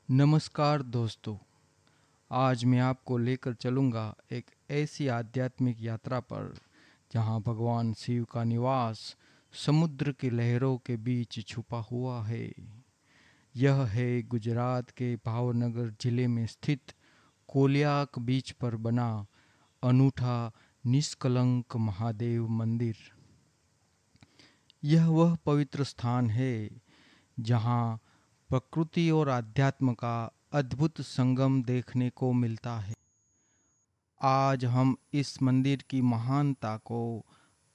नमस्कार दोस्तों। आज मैं आपको लेकर चलूँगा एक ऐसी आध्यात्मिक यात्रा पर जहाँ भगवान शिव का निवास समुद्र की लहरों के बीच छुपा हुआ है। यह है गुजरात के भावनगर जिले में स्थित कोलियाक बीच पर बना अनूठा निष्कलंक महादेव मंदिर। यह वह पवित्र स्थान है जहाँ प्रकृति और अध्यात्म का अद्भुत संगम देखने को मिलता है। आज हम इस मंदिर की महानता को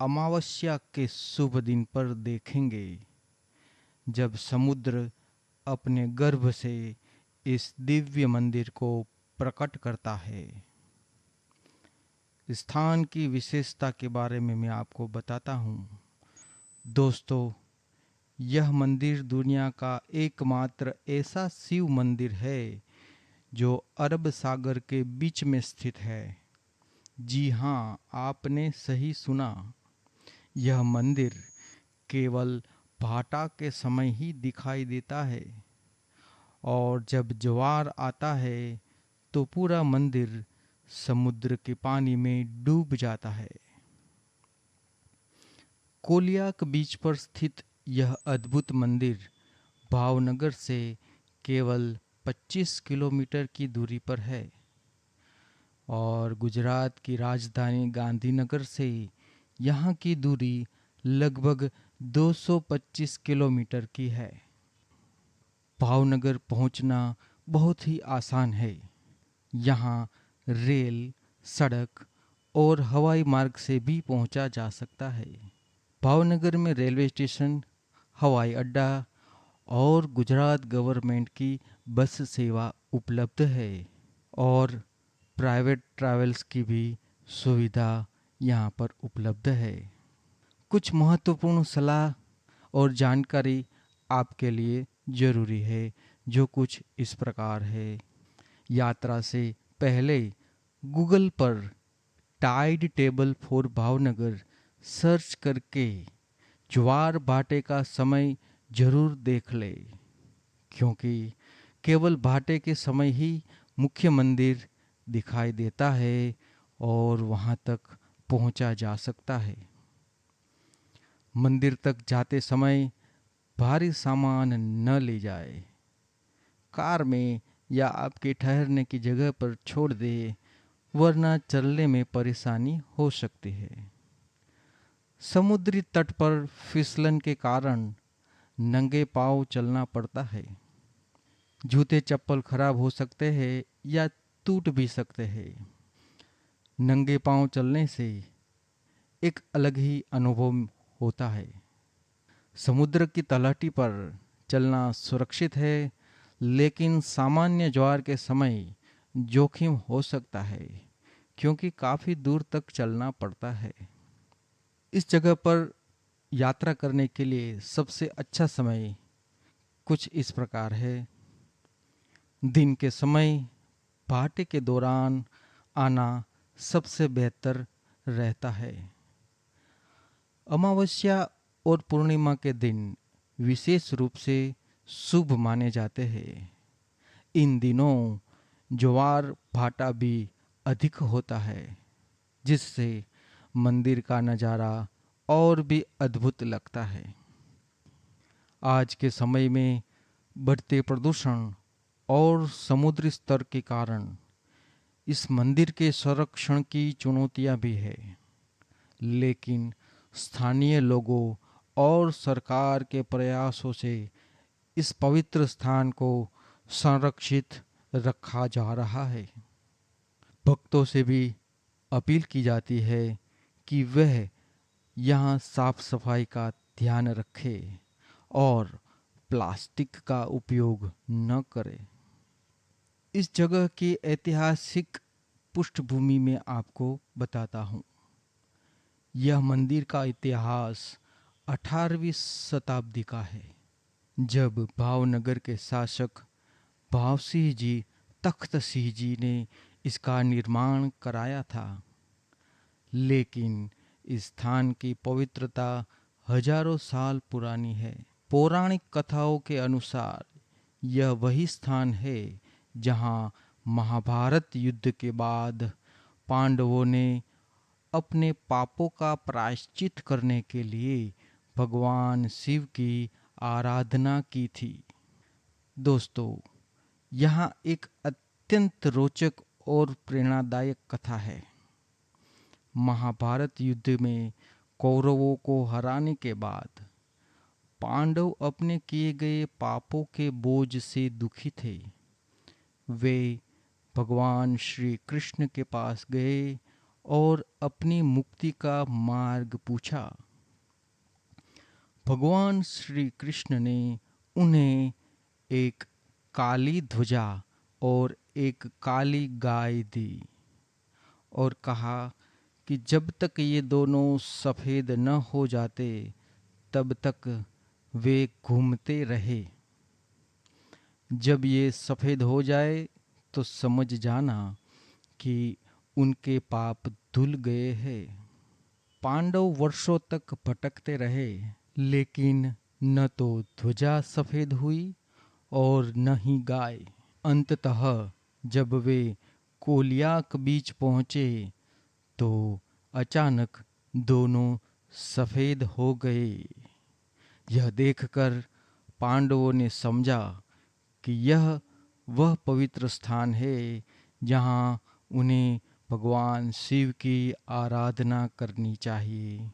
अमावस्या के शुभ दिन पर देखेंगे, जब समुद्र अपने गर्भ से इस दिव्य मंदिर को प्रकट करता है। स्थान की विशेषता के बारे में मैं आपको बताता हूँ। दोस्तों, यह मंदिर दुनिया का एकमात्र ऐसा शिव मंदिर है जो अरब सागर के बीच में स्थित है। जी हाँ, आपने सही सुना। यह मंदिर केवल भाटा के समय ही दिखाई देता है और जब ज्वार आता है तो पूरा मंदिर समुद्र के पानी में डूब जाता है। कोलियाक बीच पर स्थित यह अद्भुत मंदिर भावनगर से केवल 25 किलोमीटर की दूरी पर है और गुजरात की राजधानी गांधीनगर से यहाँ की दूरी लगभग 225 किलोमीटर की है। भावनगर पहुँचना बहुत ही आसान है। यहाँ रेल, सड़क और हवाई मार्ग से भी पहुँचा जा सकता है। भावनगर में रेलवे स्टेशन, हवाई अड्डा और गुजरात गवर्नमेंट की बस सेवा उपलब्ध है और प्राइवेट ट्रैवल्स की भी सुविधा यहाँ पर उपलब्ध है। कुछ महत्वपूर्ण सलाह और जानकारी आपके लिए ज़रूरी है, जो कुछ इस प्रकार है। यात्रा से पहले गूगल पर tide table for Bhavnagar search करके ज्वार भाटे का समय जरूर देख ले, क्योंकि केवल भाटे के समय ही मुख्य मंदिर दिखाई देता है और वहां तक पहुंचा जा सकता है। मंदिर तक जाते समय भारी सामान न ले जाए। कार में या आपके ठहरने की जगह पर छोड़ दे, वरना चलने में परेशानी हो सकती है। समुद्री तट पर फिसलन के कारण नंगे पांव चलना पड़ता है। जूते चप्पल खराब हो सकते हैं या टूट भी सकते हैं। नंगे पांव चलने से एक अलग ही अनुभव होता है। समुद्र की तलहटी पर चलना सुरक्षित है, लेकिन सामान्य ज्वार के समय जोखिम हो सकता है, क्योंकि काफ़ी दूर तक चलना पड़ता है। इस जगह पर यात्रा करने के लिए सबसे अच्छा समय कुछ इस प्रकार है। दिन के समय भाटे के दौरान आना सबसे बेहतर रहता है। अमावस्या और पूर्णिमा के दिन विशेष रूप से शुभ माने जाते हैं। इन दिनों ज्वार भाटा भी अधिक होता है, जिससे मंदिर का नज़ारा और भी अद्भुत लगता है। आज के समय में बढ़ते प्रदूषण और समुद्री स्तर के कारण इस मंदिर के संरक्षण की चुनौतियां भी है, लेकिन स्थानीय लोगों और सरकार के प्रयासों से इस पवित्र स्थान को संरक्षित रखा जा रहा है। भक्तों से भी अपील की जाती है कि वह यहाँ साफ सफाई का ध्यान रखें और प्लास्टिक का उपयोग न करें। इस जगह की ऐतिहासिक पृष्ठभूमि में आपको बताता हूँ। यह मंदिर का इतिहास 18वीं शताब्दी का है, जब भावनगर के शासक भावसिंह जी तख्त सिंह जी ने इसका निर्माण कराया था। लेकिन इस स्थान की पवित्रता हजारों साल पुरानी है। पौराणिक कथाओं के अनुसार यह वही स्थान है जहाँ महाभारत युद्ध के बाद पांडवों ने अपने पापों का प्रायश्चित करने के लिए भगवान शिव की आराधना की थी। दोस्तों, यहाँ एक अत्यंत रोचक और प्रेरणादायक कथा है। महाभारत युद्ध में कौरवों को हराने के बाद पांडव अपने किए गए पापों के बोझ से दुखी थे। वे भगवान श्री कृष्ण के पास गए और अपनी मुक्ति का मार्ग पूछा। भगवान श्री कृष्ण ने उन्हें एक काली ध्वजा और एक काली गाय दी और कहा कि जब तक ये दोनों सफ़ेद न हो जाते तब तक वे घूमते रहे। जब ये सफ़ेद हो जाए तो समझ जाना कि उनके पाप धुल गए हैं। पांडव वर्षों तक भटकते रहे, लेकिन न तो ध्वजा सफ़ेद हुई और न ही गाय। अंततः जब वे कोलियाक बीच पहुँचे तो अचानक दोनों सफ़ेद हो गए। यह देखकर पांडवों ने समझा कि यह वह पवित्र स्थान है जहाँ उन्हें भगवान शिव की आराधना करनी चाहिए।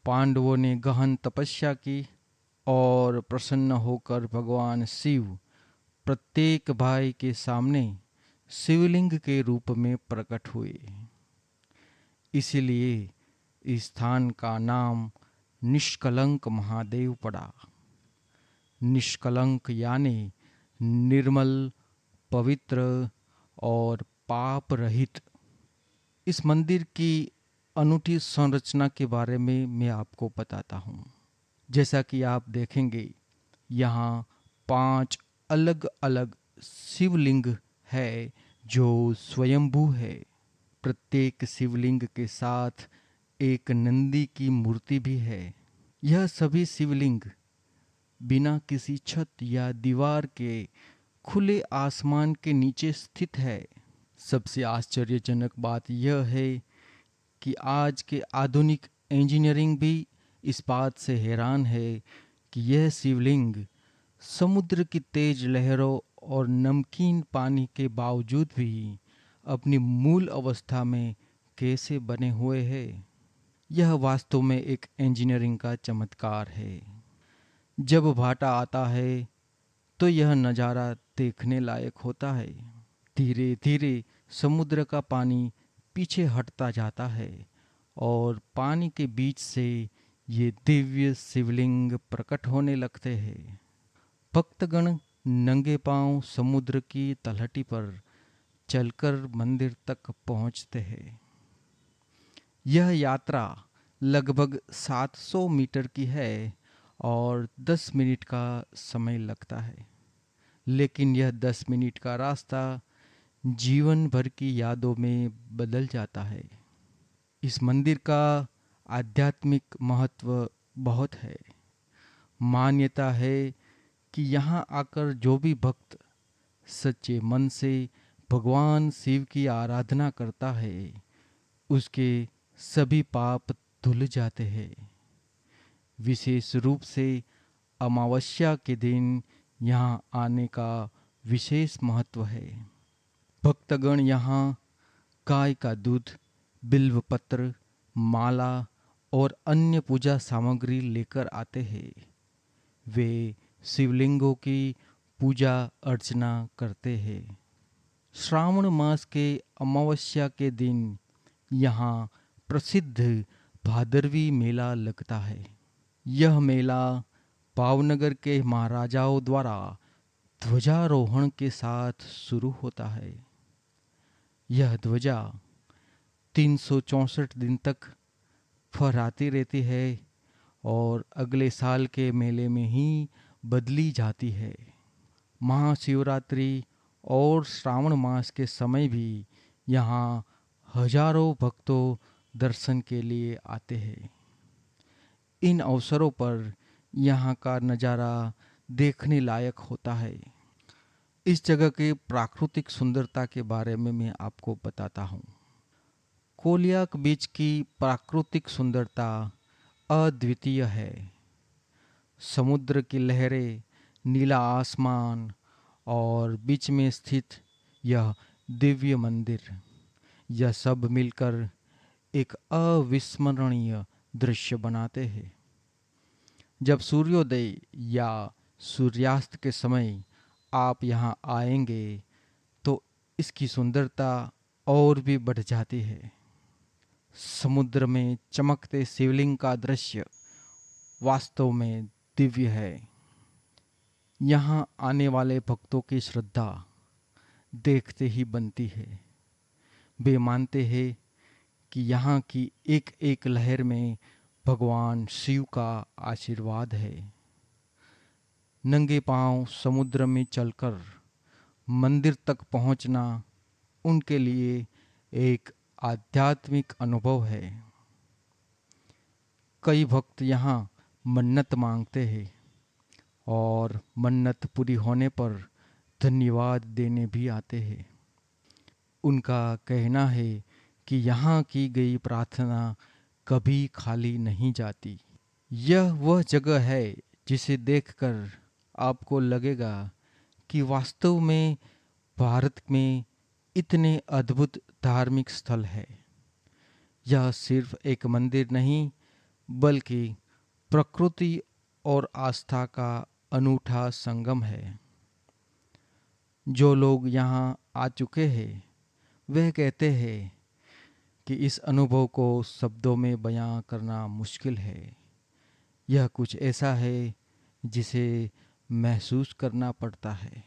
पांडवों ने गहन तपस्या की और प्रसन्न होकर भगवान शिव प्रत्येक भाई के सामने शिवलिंग के रूप में प्रकट हुए। इसलिए इस स्थान का नाम निष्कलंक महादेव पड़ा। निष्कलंक यानी निर्मल, पवित्र और पाप रहित। इस मंदिर की अनूठी संरचना के बारे में मैं आपको बताता हूँ। जैसा कि आप देखेंगे, यहाँ 5 अलग अलग शिवलिंग है जो स्वयंभू है। प्रत्येक शिवलिंग के साथ एक नंदी की मूर्ति भी है। यह सभी शिवलिंग बिना किसी छत या दीवार के खुले आसमान के नीचे स्थित है। सबसे आश्चर्यजनक बात यह है कि आज के आधुनिक इंजीनियरिंग भी इस बात से हैरान है कि यह शिवलिंग समुद्र की तेज लहरों और नमकीन पानी के बावजूद भी अपनी मूल अवस्था में कैसे बने हुए हैं। यह वास्तव में एक इंजीनियरिंग का चमत्कार है। जब भाटा आता है तो यह नज़ारा देखने लायक होता है। धीरे धीरे समुद्र का पानी पीछे हटता जाता है और पानी के बीच से ये दिव्य शिवलिंग प्रकट होने लगते हैं। भक्तगण नंगे पांव समुद्र की तलहटी पर चलकर मंदिर तक पहुंचते हैं। यह यात्रा लगभग 700 मीटर की है और 10 मिनट का समय लगता है, लेकिन यह 10 मिनट का रास्ता जीवन भर की यादों में बदल जाता है। इस मंदिर का आध्यात्मिक महत्व बहुत है। मान्यता है कि यहाँ आकर जो भी भक्त सच्चे मन से भगवान शिव की आराधना करता है, उसके सभी पाप धुल जाते हैं। विशेष रूप से अमावस्या के दिन यहाँ आने का विशेष महत्व है। भक्तगण यहाँ गाय का दूध, बिल्व पत्र, माला और अन्य पूजा सामग्री लेकर आते हैं। वे शिवलिंगों की पूजा अर्चना करते हैं। श्रावण मास के अमावस्या के दिन यहाँ प्रसिद्ध भादरवी मेला लगता है। यह मेला भावनगर के महाराजाओं द्वारा ध्वजारोहण के साथ शुरू होता है। यह ध्वजा 364 दिन तक फहराती रहती है और अगले साल के मेले में ही बदली जाती है। महाशिवरात्रि और श्रावण मास के समय भी यहाँ हजारों भक्तों दर्शन के लिए आते हैं। इन अवसरों पर यहाँ का नज़ारा देखने लायक होता है। इस जगह के प्राकृतिक सुंदरता के बारे में मैं आपको बताता हूँ। कोलियाक बीच की प्राकृतिक सुंदरता अद्वितीय है। समुद्र की लहरें, नीला आसमान और बीच में स्थित यह दिव्य मंदिर, यह सब मिलकर एक अविस्मरणीय दृश्य बनाते हैं। जब सूर्योदय या सूर्यास्त के समय आप यहाँ आएंगे तो इसकी सुंदरता और भी बढ़ जाती है। समुद्र में चमकते शिवलिंग का दृश्य वास्तव में दिव्य है। यहाँ आने वाले भक्तों की श्रद्धा देखते ही बनती है। वे मानते हैं कि यहाँ की एक एक लहर में भगवान शिव का आशीर्वाद है। नंगे पांव समुद्र में चलकर मंदिर तक पहुँचना उनके लिए एक आध्यात्मिक अनुभव है। कई भक्त यहाँ मन्नत मांगते हैं और मन्नत पूरी होने पर धन्यवाद देने भी आते हैं। उनका कहना है कि यहाँ की गई प्रार्थना कभी खाली नहीं जाती। यह वह जगह है जिसे देखकर आपको लगेगा कि वास्तव में भारत में इतने अद्भुत धार्मिक स्थल है। यह सिर्फ एक मंदिर नहीं बल्कि प्रकृति और आस्था का अनूठा संगम है। जो लोग यहाँ आ चुके हैं वह कहते हैं कि इस अनुभव को शब्दों में बयां करना मुश्किल है। यह कुछ ऐसा है जिसे महसूस करना पड़ता है।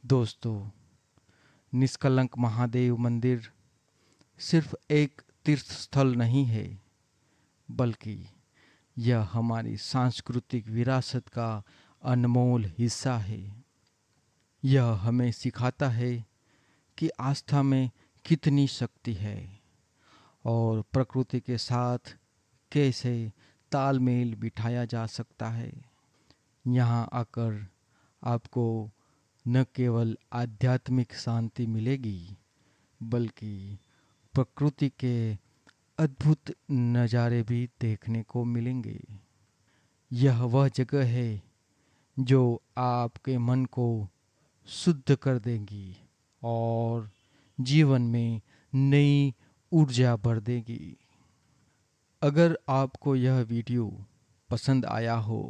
दोस्तों, निष्कलंक महादेव मंदिर सिर्फ एक तीर्थ स्थल नहीं है बल्कि यह हमारी सांस्कृतिक विरासत का अनमोल हिस्सा है। यह हमें सिखाता है कि आस्था में कितनी शक्ति है और प्रकृति के साथ कैसे तालमेल बिठाया जा सकता है। यहाँ आकर आपको न केवल आध्यात्मिक शांति मिलेगी बल्कि प्रकृति के अद्भुत नज़ारे भी देखने को मिलेंगे। यह वह जगह है जो आपके मन को शुद्ध कर देगी और जीवन में नई ऊर्जा भर देगी। अगर आपको यह वीडियो पसंद आया हो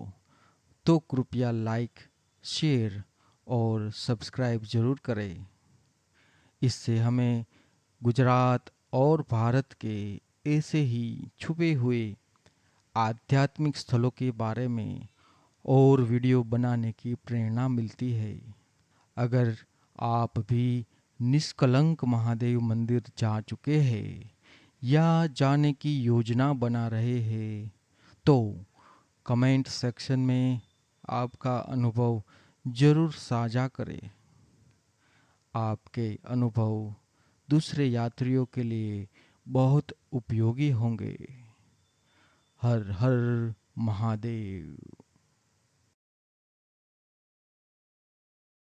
तो कृपया लाइक, शेयर और सब्सक्राइब ज़रूर करें। इससे हमें गुजरात और भारत के ऐसे ही छुपे हुए आध्यात्मिक स्थलों के बारे में और वीडियो बनाने की प्रेरणा मिलती है। अगर आप भी निष्कलंक महादेव मंदिर जा चुके हैं या जाने की योजना बना रहे हैं तो कमेंट सेक्शन में आपका अनुभव ज़रूर साझा करें। आपके अनुभव दूसरे यात्रियों के लिए बहुत उपयोगी होंगे। हर हर महादेव।